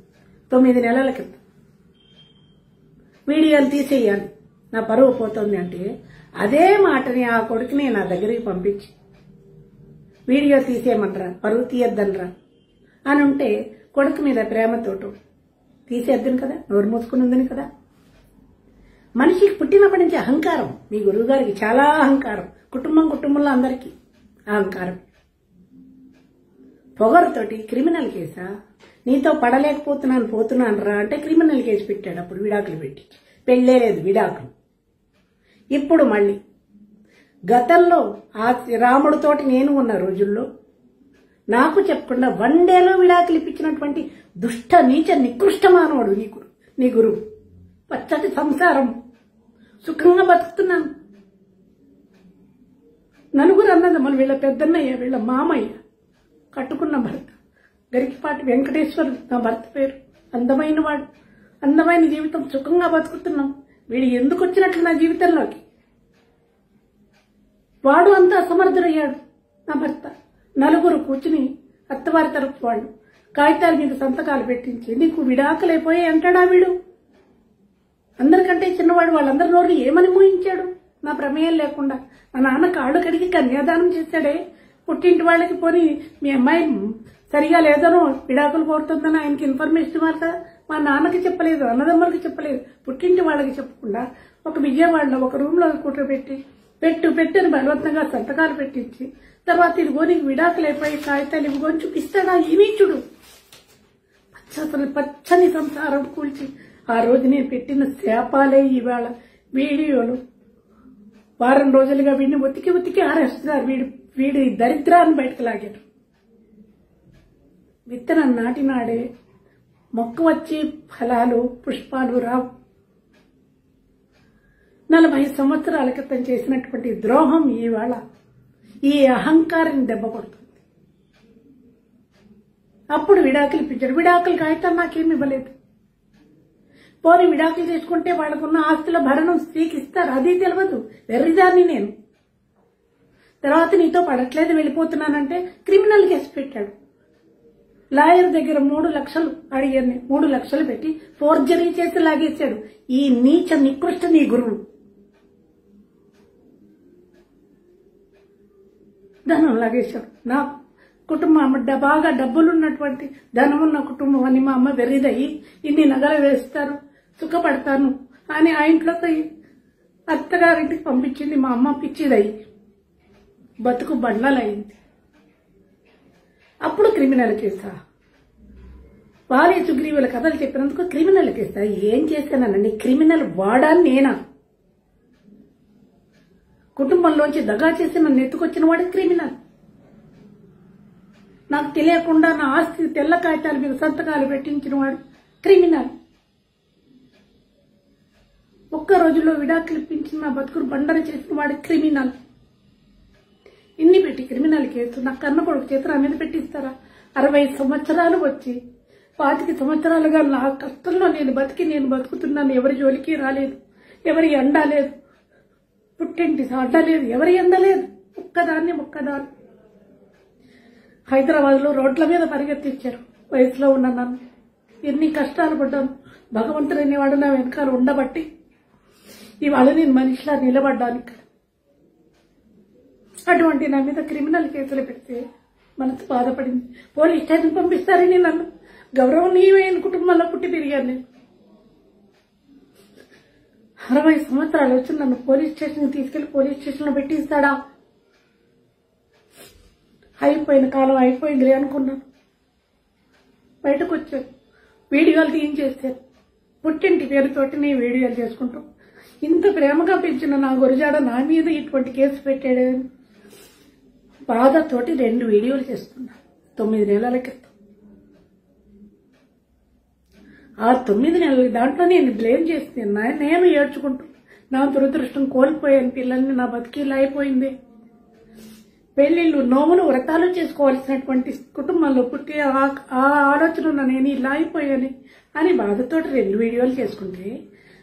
9 నెలల క్రితం. వీడియోలు తీసేయాలి, నా పరువు పోతుంది అంటే అదే మాటని ఆ కొడుకుని నా దగ్గరికి పంపించి వీడియో తీసేయమంటారా, పరువు తీయొద్దనరా అని ఉంటే కొడుకు మీద ప్రేమతోటో తీసేద్దును కదా, నోరు మూసుకుని ఉందని కదా. మనిషికి పుట్టినప్పటి నుంచి అహంకారం. మీ గురువు గారికి చాలా అహంకారం, కుటుంబంలో అందరికీ అహంకారం. పొగరుతోటి క్రిమినల్ కేసా, నీతో పోతున్నాను రా అంటే క్రిమినల్ కేసు పెట్టాడు. అప్పుడు విడాకులు పెట్టి పెళ్ళే లేదు, విడాకులు. ఇప్పుడు మళ్ళీ గతంలో ఆ రాముడితోటి నేను ఉన్న రోజుల్లో నాకు చెప్పకుండా 1 డేలో విడాకులు ఇప్పించినటువంటి దుష్ట నీచ నికృష్ట మానవుడు నీ గురువు. పచ్చటి సంసారం, సుఖంగా బతుకుతున్నాను. నలుగురు అన్నదమ్ములు, వీళ్ళ పెద్దన్నయ్య, వీళ్ళ మామయ్య, కట్టుకున్న భర్త గరికిపాటి వెంకటేశ్వరుడు నా భర్త పేరు. అందమైన వాడు, అందమైన జీవితం, సుఖంగా బతుకుతున్నాం. వీడు ఎందుకు వచ్చినట్లు నా జీవితంలోకి? వాడు అంతా అసమర్థుడయ్యాడు నా భర్త. నలుగురు కూర్చుని అత్తవారి తరపు వాళ్ళు కాగితాల మీద సంతకాలు పెట్టించి నీకు విడాకులైపోయాయి అంటాడా వీడు? అందరికంటే చిన్నవాడు. వాళ్ళందరి నోళ్ళు ఏమని మోయించాడు నా ప్రమేయం లేకుండా? మా నాన్న కాళ్ళు కడిగి కన్యాదానం చేశాడే. పుట్టింటి వాళ్ళకి పోని మీ అమ్మాయి సరిగా లేదనో విడాకులు కోరుతుందని ఆయనకి ఇన్ఫర్మేషన్ ఇవ్వాలి కదా. మా నాన్నకి చెప్పలేదు, అన్నదమ్ములకి చెప్పలేదు, పుట్టింటి వాళ్ళకి చెప్పకుండా ఒక విజయవాడలో ఒక రూమ్ లో కూర్చోబెట్టి పెట్టని బలవంతంగా సంతకాలు పెట్టించి తర్వాత ఇదిగో నీకు విడాకులు అయిపోయి కాగితాలు ఇవ్వని చూపిస్తాడా ఈ నీచుడు? పచ్చని సంసారం కూల్చి ఆ రోజు నేను పెట్టిన శాపాలే ఇవాళ వీడియోలు. వారం రోజులుగా వీడిని ఉతికి ఆరేస్తున్నారు. వీడి దరిద్రాన్ని బయటకు లాగారు. విత్తనం నాటినాడే మొక్క వచ్చి ఫలాలు పుష్పాలు రావు. 40 సంవత్సరాల క్రితం చేసినటువంటి ద్రోహం ఇవాళ ఈ అహంకారాన్ని దెబ్బ కొడుతుంది. అప్పుడు విడాకులు ఇప్పించాడు. విడాకులు కాగితాలు నాకేమి ఇవ్వలేదు. పోనీ విడాకులు తీసుకుంటే వాళ్ళకున్న ఆస్తుల భరణం స్త్రీకి ఇస్తారు, అది తెలియదు. వెర్రిదాన్ని నేను. తర్వాత నీతో పడట్లేదు వెళ్ళిపోతున్నానంటే క్రిమినల్ కేసు పెట్టాడు. లాయర్ దగ్గర 3 లక్షలు అడిగాను. 3 లక్షలు పెట్టి ఫోర్జరీ చేసి లాగేశాడు ఈ నీచ నికృష్ట నీ గురువు. ధనం లాగేశాడు. నా కుటుంబం బాగా డబ్బులున్నటువంటి ధనం ఉన్న కుటుంబం అని మా అమ్మ వెర్రిదయ్యి ఇన్ని నగలు వేస్తారు, సుఖపడతాను అని ఆ ఇంట్లోకి అత్తగారింటికి పంపించింది. మా అమ్మ పిచ్చిదయ్యి బతుకు బండలైంది. అప్పుడు క్రిమినల్ కేసా? వాలే సుగ్రీవుల కథలు చెప్పినందుకు క్రిమినల్ కేసా? ఏం చేశానండి? క్రిమినల్ వాడా నేనా? కుటుంబంలోంచి దగా చేసి నన్ను ఎత్తుకొచ్చిన వాడు క్రిమినల్. నాకు తెలియకుండా నా ఆస్తి తెల్ల కాగితాల మీద సంతకాలు పెట్టించిన వాడు క్రిమినల్. ఒక్క రోజులో విడాకులు ఇప్పించి నా బతుకును బండన చేసిన వాడు క్రిమినల్. ఇన్ని పెట్టి క్రిమినల్ కేసు నా కన్న కొడుకు చేత నా మీద పెట్టిస్తారా? 60 సంవత్సరాలు వచ్చి 25 సంవత్సరాలుగా నా కష్టంలో నేను బతుకుతున్నాను. ఎవరి జోలికి రాలేదు, ఎవరి ఎండ లేదు, పుట్టింటి అడ్డ లేదు, ఎవరి ఎండ లేదు. ఒక్కదాన్ని హైదరాబాద్ లో రోడ్ల మీద పరిగెత్తించారు. వయసులో ఉన్న నన్ను ఎన్ని కష్టాలు పడ్డాను. భగవంతుడు అనేవాడు నా వెనకాల ఉండబట్టి ఇవాళ నేను మనిషిలా నిలబడ్డాను. అటువంటి నా మీద క్రిమినల్ కేసులు పెడితే మనసు బాధపడింది. పోలీస్ స్టేషన్ పంపిస్తారని నన్ను గౌరవనీయమైన కుటుంబంలో పుట్టి పెరిగాను నేను. 60 సంవత్సరాలు వచ్చి నన్ను పోలీస్ స్టేషన్ తీసుకెళ్లి పోలీస్ స్టేషన్ లో పెట్టిస్తాడా? అయిపోయిన కాలం అయిపోయింది అనుకున్నాను. బయటకు వచ్చాను, వీడియోలు తీయించేస్తాను. పుట్టింటి పేరుతోటి నేను వీడియోలు చేసుకుంటాం. ఇంత ప్రేమగా పెంచిన నా గురజాడ నా మీద ఇటువంటి కేసు పెట్టాడని బాధతోటి 2 వీడియోలు చేస్తున్నా 9 నెలల క్రితం. ఆ 9 నెలల దాంట్లో నేను బ్లేమ్ చేస్తున్నా. నేను ఏడ్చుకుంటూ నా దురదృష్టం కోల్పోయాను. పిల్లల్ని నా బతికిలా అయిపోయింది. పెళ్లిళ్ళు, నోములు, వ్రతాలు చేసుకోవాల్సినటువంటి కుటుంబంలో పుట్టి ఆ ఆలోచన నేను ఇలా అయిపోయాను అని బాధతోటి 2 వీడియోలు చేసుకుంటే,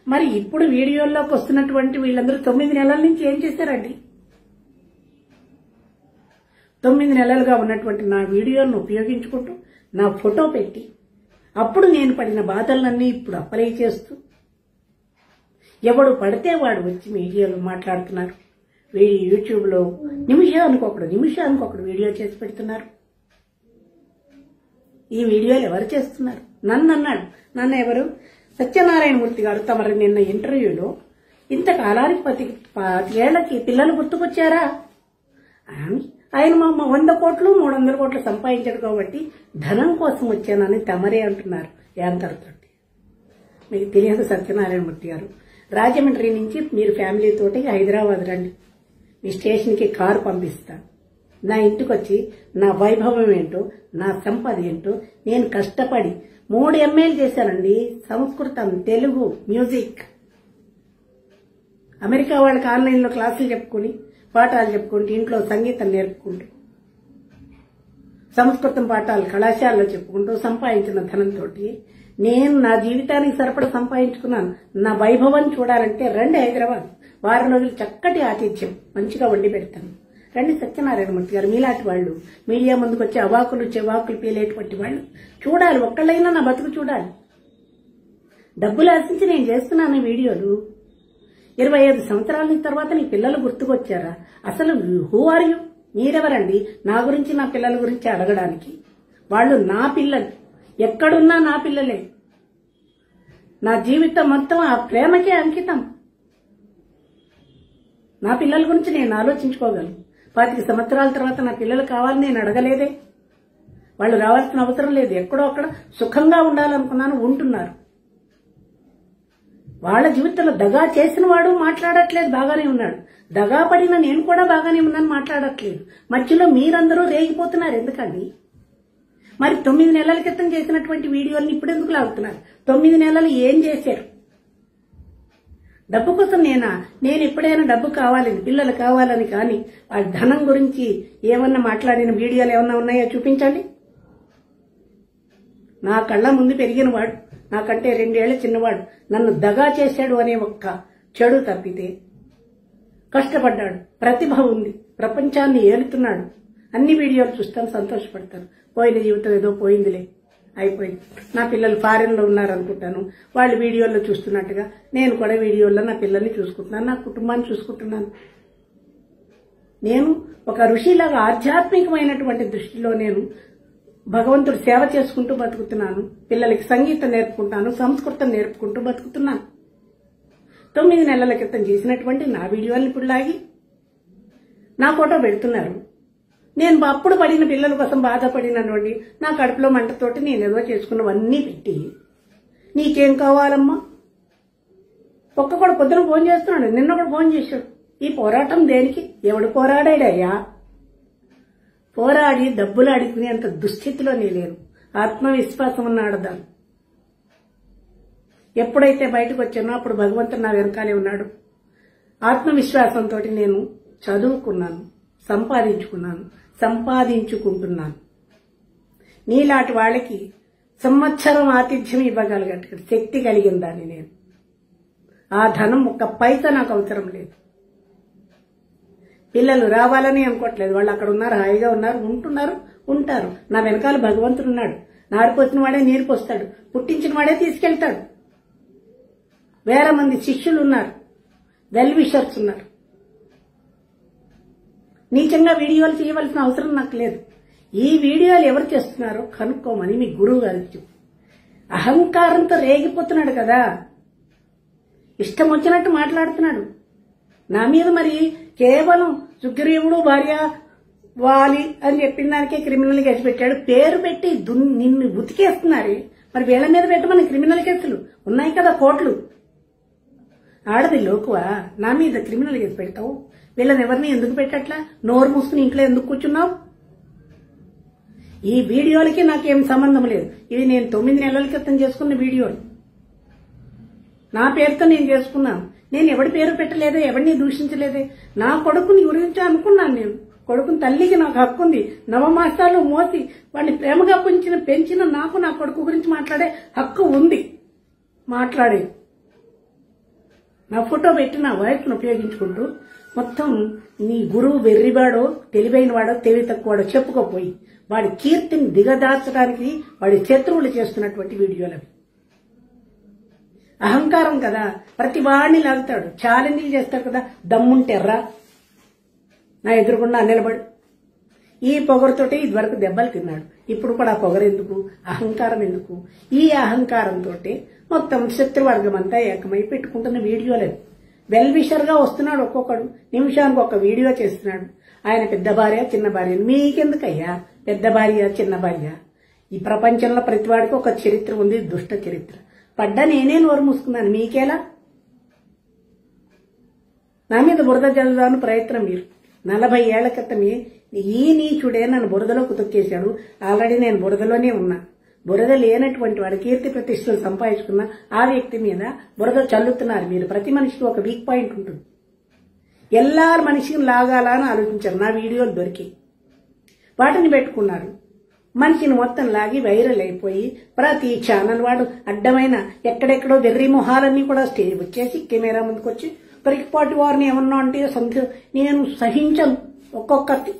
మరి ఇప్పుడు వీడియోల్లోకి వస్తున్నటువంటి వీళ్ళందరూ 9 నెలల నుంచి ఏం చేశారండి? 9 నెలలుగా ఉన్నటువంటి నా వీడియోలను ఉపయోగించుకుంటూ నా ఫోటో పెట్టి అప్పుడు నేను పడిన బాధలన్నీ ఇప్పుడు అప్లై చేస్తూ ఎవడు పడితే వాడు వచ్చి మీడియాలో మాట్లాడుతున్నారు. యూట్యూబ్లో నిమిషానికి ఒకడు వీడియో చేసి పెడుతున్నారు. ఈ వీడియోలు ఎవరు చేస్తున్నారు? నన్ను అన్నాడు. నన్ను ఎవరు? సత్యనారాయణమూర్తి గారు తమరు నిన్న ఇంటర్వ్యూలో ఇంతకాలానికి 10 ఏళ్లకి పిల్లలు గుర్తుకొచ్చారా? ఆయన 100 కోట్లు 300 కోట్లు సంపాదించాడు కాబట్టి ధనం కోసం వచ్చానని తమరే అంటున్నారు యాంకర్తో. మీకు తెలియదు సత్యనారాయణమూర్తి గారు, రాజమండ్రి నుంచి మీరు ఫ్యామిలీతోటి హైదరాబాద్ రండి, మీ స్టేషన్కి కారు పంపిస్తా. నా ఇంటికి వచ్చి నా వైభవం ఏంటో, నా సంపద ఏంటో, నేను కష్టపడి 3 MAలు చేశానండి. సంస్కృతం, తెలుగు, మ్యూజిక్. అమెరికా వాళ్ళకి ఆన్లైన్లో క్లాసులు చెప్పుకుని పాఠాలు చెప్పుకుంటూ ఇంట్లో సంగీతం నేర్పుకుంటూ సంస్కృతం పాఠాలు కళాశాలలో చెప్పుకుంటూ సంపాదించిన ధనంతో నేను నా జీవితానికి సరిపడ సంపాదించుకున్నాను. నా వైభవం చూడాలంటే రండి హైదరాబాద్. వారం రోజులు చక్కటి ఆతిథ్యం మంచిగా వండి పెడతాను. రండి సత్యనారాయణమూర్తి గారు, మీలాంటి వాళ్ళు మీడియా ముందుకు వచ్చి అవాకులు చెవాకులు పీలేటువంటి వాళ్ళు చూడాలి. ఒక్కళ్ళైనా నా బతుకు చూడాలి. డబ్బులు ఆశించి నేను చేస్తున్నాను వీడియోలు. 25 సంవత్సరాల తర్వాత నీ పిల్లలు గుర్తుకొచ్చారా? అసలు హూ ఆర్ యూ? మీరెవరండి నా గురించి, నా పిల్లల గురించి అడగడానికి? వాళ్ళు నా పిల్లలు, ఎక్కడున్నా నా పిల్లలే. నా జీవితం మొత్తం ఆ ప్రేమకే అంకితం. నా పిల్లల గురించి నేను ఆలోచించుకోగలను. 25 సంవత్సరాల తర్వాత నా పిల్లలు కావాలని నేను అడగలేదే. వాళ్ళు రావాల్సిన అవసరం లేదు. ఎక్కడో అక్కడ సుఖంగా ఉండాలనుకున్నాను, ఉంటున్నారు. వాళ్ళ జీవితంలో దగా చేసిన వాడు మాట్లాడట్లేదు, బాగానే ఉన్నాడు. దగా పడిన నేను కూడా బాగానే ఉన్నాను, మాట్లాడట్లేదు. మధ్యలో మీరందరూ రేగిపోతున్నారు ఎందుకండి? మరి 9 నెలల క్రితం చేసినటువంటి వీడియోల్ని ఇప్పుడు ఎందుకు లాగుతున్నారు? 9 నెలలు ఏం చేశారు? డబ్బు కోసం నేను ఎప్పుడైనా డబ్బు కావాలని, పిల్లలు కావాలని కానీ వాళ్ళ ధనం గురించి ఏమన్నా మాట్లాడిన వీడియోలు ఏమన్నా ఉన్నాయో చూపించండి. నా కళ్ళ ముందు పెరిగినవాడు, నాకంటే 2 ఏళ్ల చిన్నవాడు నన్ను దగా చేశాడు అనే ఒక్క చెడు తప్పితే కష్టపడ్డాడు, ప్రతిభ ఉంది, ప్రపంచాన్ని ఏలుతున్నాడు. అన్ని వీడియోలు చూస్తాను, సంతోషపడతాను. పోయిన జీవితం ఏదో పోయిందిలే, అయిపోయింది. నా పిల్లలు ఫారెన్లో ఉన్నారనుకుంటాను, వాళ్ళు వీడియోల్లో చూస్తున్నట్టుగా నేను కూడా వీడియోల్లో నా పిల్లల్ని చూసుకుంటున్నాను, నా కుటుంబాన్ని చూసుకుంటున్నాను. నేను ఒక ఋషిలాగా ఆధ్యాత్మికమైనటువంటి దృష్టిలో నేను భగవంతుడు సేవ చేసుకుంటూ బతుకుతున్నాను. పిల్లలకి సంగీతం నేర్పుకుంటాను, సంస్కృతం నేర్పుకుంటూ బతుకుతున్నాను. 9 నెలల క్రితం చేసినటువంటి నా వీడియోలను ఇప్పుడు లాగి నా ఫోటో పెడుతున్నారు. నేను అప్పుడు పడిన పిల్లల కోసం బాధపడినటువంటి నా కడుపులో మంటతోటి నేను ఏదో చేసుకున్నవన్నీ పెట్టి నీకేం కావాలమ్మా? ఒక్క కూడా పొద్దున ఫోన్ చేస్తున్నాడు, నిన్న కూడా ఫోన్ చేశాడు. ఈ పోరాటం దేనికి? ఎవడు పోరాడాడయ్యా? పోరాడి డబ్బులు అడుగుకునేంత దుస్థితిలో నేను లేను. ఆత్మవిశ్వాసం ఉన్న ఆడదాను. ఎప్పుడైతే బయటకు వచ్చానో అప్పుడు భగవంతుడు నా వెనకాలే ఉన్నాడు. ఆత్మవిశ్వాసంతో నేను చదువుకున్నాను, సంపాదించుకుంటున్నాను. నీలాంటి వాళ్ళకి సంవత్సరం ఆతిథ్యం ఇవ్వగలిగే శక్తి కలిగిందాన్ని నేను. ఆ ధనం ఒక్క పైసా నాకు అవసరం లేదు. పిల్లలు రావాలని అనుకోవట్లేదు. వాళ్ళు అక్కడ ఉన్నారు, హాయిగా ఉన్నారు, ఉంటారు. నా వెనకాల భగవంతుడు ఉన్నాడు. నారిపోసిన వాడే నీరు పోస్తాడు, పుట్టించిన వాడే తీసుకెళ్తాడు. వేల మంది శిష్యులు ఉన్నారు, వెల్ విషర్స్ ఉన్నారు. నీచంగా వీడియోలు చేయవలసిన అవసరం నాకు లేదు. ఈ వీడియోలు ఎవరు చేస్తున్నారో కనుక్కోమని మీ గురువు గారికి చెప్పు. అహంకారంతో రేగిపోతున్నాడు కదా, ఇష్టం వచ్చినట్టు మాట్లాడుతున్నాడు నా మీద. మరి కేవలం సుగ్రీవుడు భార్య వాలి అని చెప్పిన దానికే క్రిమినల్ కేసు పెట్టాడు. పేరు పెట్టి నిన్ను ఉతికేస్తున్నారే, మరి వీళ్ళ మీద పెట్టమని క్రిమినల్ కేసులు ఉన్నాయి కదా, కోట్లు. ఆడది లోకువా నా మీద క్రిమినల్ కేసు పెడతావు? వీళ్ళని ఎవరిని ఎందుకు పెట్టట్లా? నోరు మూసుకుని ఇంట్లో ఎందుకు కూర్చున్నావు? ఈ వీడియోలకి నాకేం సంబంధం లేదు. ఇవి నేను 9 నెలల క్రితం చేసుకున్న వీడియోలు. నా పేరుతో నేను చేసుకున్నాను. నేను ఎవడి పేరు పెట్టలేదే, ఎవరిని దూషించలేదే. నా కొడుకుని గురించి అనుకున్నాను. నేను కొడుకుని తల్లికి నాకు హక్కు ఉంది. 9 మాసాలు మోసి వాడిని ప్రేమగా పెంచిన నాకు నా కొడుకు గురించి మాట్లాడే హక్కు ఉంది. మాట్లాడే నా ఫోటో పెట్టి నా వాయిస్ను ఉపయోగించుకుంటూ మొత్తం నీ గురువు వెర్రివాడో తెలివైన వాడో తెలివి తక్కువవాడో చెప్పుకోపోయి వాడి కీర్తిని దిగదార్చడానికి వాడి శత్రువులు చేస్తున్నటువంటి వీడియోలవి. అహంకారం కదా, ప్రతి వాడిని లాగుతాడు, ఛాలెంజ్లు చేస్తాడు కదా. దమ్ముంటెర్రా నా ఎదురుకుండా నిలబడు. ఈ పొగరుతోటి ఇదివరకు దెబ్బలు తిన్నాడు. ఇప్పుడు కూడా ఆ పొగరు ఎందుకు? అహంకారం ఎందుకు? ఈ అహంకారంతో మొత్తం శత్రువర్గం అంతా ఏకమై పెట్టుకుంటున్న వీడియోలే. వెల్ విషర్ గా వస్తున్నాడు. ఒక్కొక్కడు నిమిషానికి ఒక వీడియో చేస్తున్నాడు. ఆయన పెద్ద భార్య చిన్న భార్య. మీకెందుకయ్యా పెద్ద భార్య చిన్న భార్య? ఈ ప్రపంచంలో ప్రతివాడికి ఒక చరిత్ర ఉంది, దుష్ట చరిత్ర. పడ్డా నేనే నోరు మూసుకున్నాను, మీకేలా? నా మీద బురద జల్లుదాను ప్రయత్నం మీరు. 40 ఏళ్ల క్రితమే ఈ నీచుడే నన్ను బురదలోకి తొక్కేశాడు. ఆల్రెడీ నేను బురదలోనే ఉన్నా. బురద లేనటువంటి వాడు కీర్తి ప్రతిష్టలు సంపాదించుకున్న ఆ వ్యక్తి మీద బురద చల్లుతున్నారు మీరు. ప్రతి మనిషికి ఒక వీక్ పాయింట్ ఉంటుంది. ఎల్లారు మనిషిని లాగాలా అని ఆలోచించారు. నా వీడియోలు దొరికి వాటిని పెట్టుకున్నారు. మనిషిని మొత్తం లాగి వైరల్ అయిపోయి ప్రతి ఛానల్ వాడు అడ్డమైన ఎక్కడెక్కడో వెర్రి మొహాలన్నీ కూడా స్టేజ్ వచ్చేసి కెమెరా ముందుకు వచ్చి పరిపాటి వారిని ఏమన్నా అంటే నేను సహించను. ఒక్కొక్కటి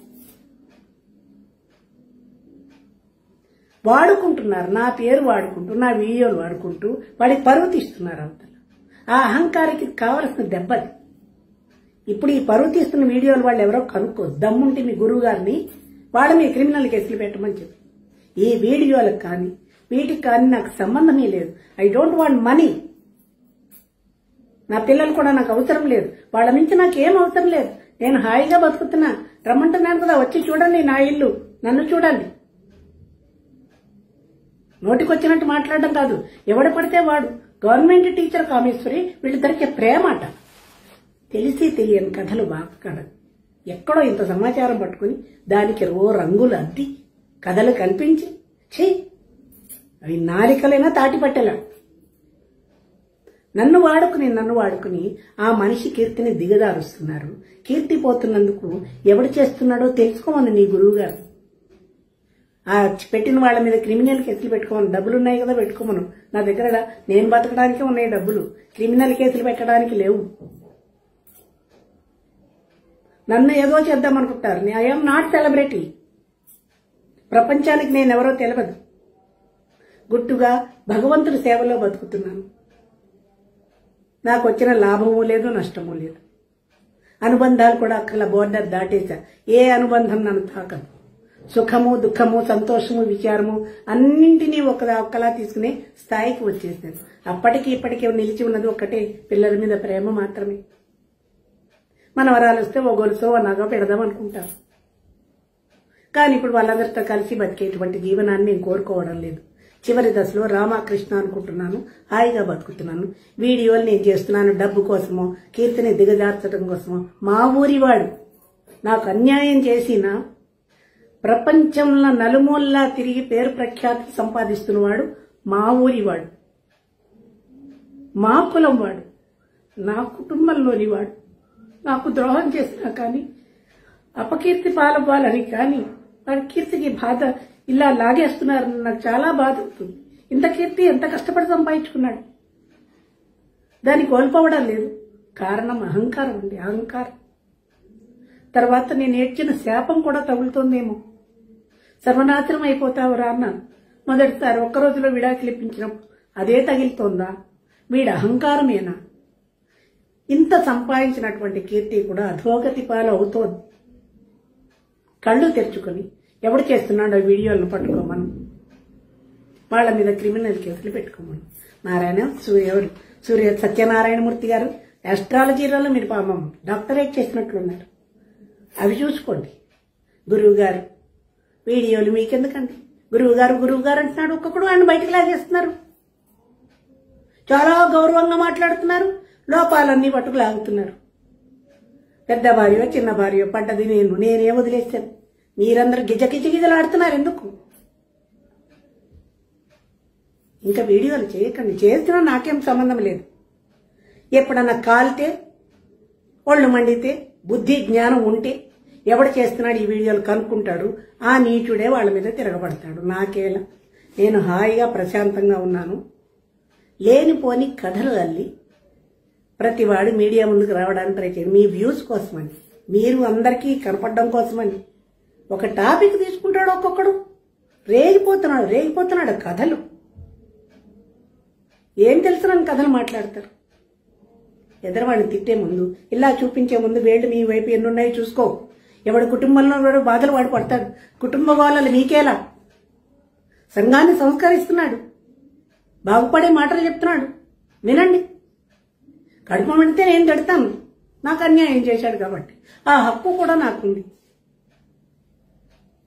వాడుకుంటున్నారు, నా పేరు వాడుకుంటూ, నా వీడియోలు వాడుకుంటూ వాడికి పరువు తీస్తున్నారు అవతల. ఆ అహంకారికి కావలసిన దెబ్బది. ఇప్పుడు ఈ పరువు తీస్తున్న వీడియోలు వాళ్ళు ఎవరో కనుక్కో. దమ్ముంటే మీ గురువు గారిని వాళ్ళ మీద క్రిమినల్ కేసులు పెట్టమని చెప్పి. ఈ వీడియోలకు కానీ వీటికి కానీ నాకు సంబంధమే లేదు. I don't want money. నా పిల్లలు కూడా నాకు అవసరం లేదు. వాళ్ళ నుంచి నాకేం అవసరం లేదు. నేను హాయిగా బతుకుతున్నా. రమ్మంటున్నాను కదా, వచ్చి చూడండి నా ఇల్లు, నన్ను చూడండి. నోటికొచ్చినట్టు మాట్లాడడం కాదు. ఎవడు పడితే వాడు. గవర్నమెంట్ టీచర్ కామేశ్వరి వీళ్ళిద్దరికీ ప్రేమట. తెలిసి తెలియని కథలు బాగా ఎక్కడో ఇంత సమాచారం పట్టుకుని దానికి రంగులు అద్ది కథలు కల్పించి అవి నాలికలైనా తాటిపట్టెలా. నన్ను వాడుకుని ఆ మనిషి కీర్తిని దిగదారుస్తున్నారు. కీర్తి పోతున్నందుకు ఎవడు చేస్తున్నాడో తెలుసుకోమని నీ గురువు గారు. ఆ పెట్టిన వాళ్ళ మీద క్రిమినల్ కేసులు పెట్టుకోమను. డబ్బులు ఉన్నాయి కదా, పెట్టుకోమను. నా దగ్గర నేను బతకడానికే ఉన్నాయి డబ్బులు. క్రిమినల్ కేసులు పెట్టడానికి లేవు. నన్ను ఏదో చేద్దామనుకుంటారు. I'm not celebrity. ప్రపంచానికి నేనెవరో తెలియదు. గుట్టుగా భగవంతుడి సేవలో బతుకుతున్నాను. నాకు వచ్చిన లాభము లేదు, నష్టము లేదు. అనుబంధాలు కూడా అక్కడ బోర్డర్ దాటేశా. ఏ అనుబంధం నన్ను తాకదు. సుఖము, దుఃఖము, సంతోషము, విచారము అన్నింటినీ ఒక్కలా తీసుకునే స్థాయికి వచ్చేసాను. అప్పటికి ఇప్పటికీ నిలిచి ఉన్నది ఒక్కటే, పిల్లల మీద ప్రేమ మాత్రమే. మన వరాలు వస్తే ఓ గొలుసో ఓ నగ పెడదాం అనుకుంటారు. కానీ ఇప్పుడు వాళ్ళందరితో కలిసి బతికేటువంటి జీవనాన్ని నేను కోరుకోవడం లేదు. చివరి దశలో రామకృష్ణ అనుకుంటున్నాను, హాయిగా బతుకుతున్నాను. వీడియోలు నేను చేస్తున్నాను డబ్బు కోసమో, కీర్తిని దిగజార్చడం కోసమో. మా ఊరివాడు నాకు అన్యాయం చేసిన, ప్రపంచంలో నలుమూలలా తిరిగి పేరు ప్రఖ్యాతి సంపాదిస్తున్నవాడు మా ఊరివాడు, మా కులం వాడు, నా కుటుంబంలోని వాడు. నాకు ద్రోహం చేసినా కానీ, అపకీర్తి పాలవ్వాలని కానీ, వాడి కీర్తికి బాధ ఇలా లాగేస్తున్నారని నాకు చాలా బాధ అవుతుంది. ఇంత కీర్తి ఎంత కష్టపడి సంపాదించుకున్నాడు, దాన్ని కోల్పోవడం లేదు. కారణం అహంకారం అండి, అహంకారం. తర్వాత నేను ఏడ్చిన శాపం కూడా తగులుతోందేమో. సర్వనాశనం అయిపోతావురా అన్నాను మొదటిసారి. ఒక్కరోజులో విడాకులు ఇప్పించినప్పుడు అదే తగిలితోందా? వీడి అహంకారమేనా? ఇంత సంపాదించినటువంటి కీర్తి కూడా అధోగతి పాలు అవుతోంది. కళ్ళు తెరుచుకొని ఎవడు చేస్తున్నాడో వీడియోలను పట్టుకోమను, వాళ్ళ మీద క్రిమినల్ కేసులు పెట్టుకోమను. సూర్య సత్యనారాయణమూర్తి గారు ఆస్ట్రాలజీలో మీరు పాపం డాక్టరేట్ చేసినట్లున్నారు, అవి చూసుకోండి. గురువు గారు వీడియోలు మీకెందుకండి? గురువు గారు అంటున్నాడు, ఒక్కొక్కడు ఆయన బయటకు లాగేస్తున్నారు. చాలా గౌరవంగా మాట్లాడుతున్నారు, లోపాలన్నీ పట్టుకు లాగుతున్నారు. పెద్ద భార్యో చిన్న భార్యో పడ్డది నేనే వదిలేస్తాను. మీరందరూ గిజలాడుతున్నారు ఎందుకు? ఇంకా వీడియోలు చేయకండి, చేస్తున్నా నాకేం సంబంధం లేదు. ఎప్పుడన్నా కాలితే, ఒళ్ళు మండితే, బుద్ధి జ్ఞానం ఉంటే ఎవడు చేస్తున్నాడు ఈ వీడియోలు కనుక్కుంటాడు. ఆ నీచుడే వాళ్ళ మీద తిరగబడతాడు. నాకేలా, నేను హాయిగా ప్రశాంతంగా ఉన్నాను. లేనిపోని కథలు అల్లి ప్రతివాడు మీడియా ముందుకు రావడానికి ట్రై చేయండి. మీ వ్యూస్ కోసమని, మీరు అందరికీ కనపడడం కోసమని ఒక టాపిక్ తీసుకుంటాడు. ఒక్కొక్కడు రేగిపోతున్నాడు కథలు. ఏం తెలుసునని కథలు మాట్లాడతారు. ఎదరవాడిని తిట్టే ముందు, ఇలా చూపించే ముందు వేళ్ళు మీ వైపు ఎన్నున్నాయో చూసుకో. ఎవడి కుటుంబంలో వాడు బాధలు వాడు పడతాడు. కుటుంబ వాళ్ళని మీకేలా? సంఘాన్ని సంస్కరిస్తున్నాడు, బాగుపడే మాటలు చెప్తున్నాడు, వినండి. కడుపు పెడితే నేను తిడతాను, నాకు అన్యాయం చేశాడు కాబట్టి ఆ హక్కు కూడా నాకుంది.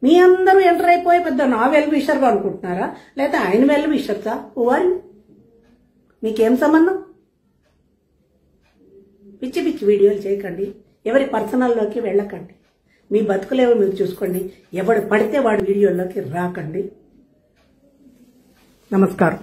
మీ అందరూ ఎంటర్ అయిపోయి పెద్ద నా వెల్ విషర్గా అనుకుంటున్నారా, లేదా ఆయన వెల్ విషర్సా? వారి మీకేం సంబంధం? పిచ్చి పిచ్చి వీడియోలు చేయకండి, ఎవరి పర్సనల్లోకి వెళ్ళకండి. మీ బతుకులేవో మీరు చూసుకోండి. ఎవడు పడితే వాడి వీడియోలోకి రాకండి. నమస్కారం.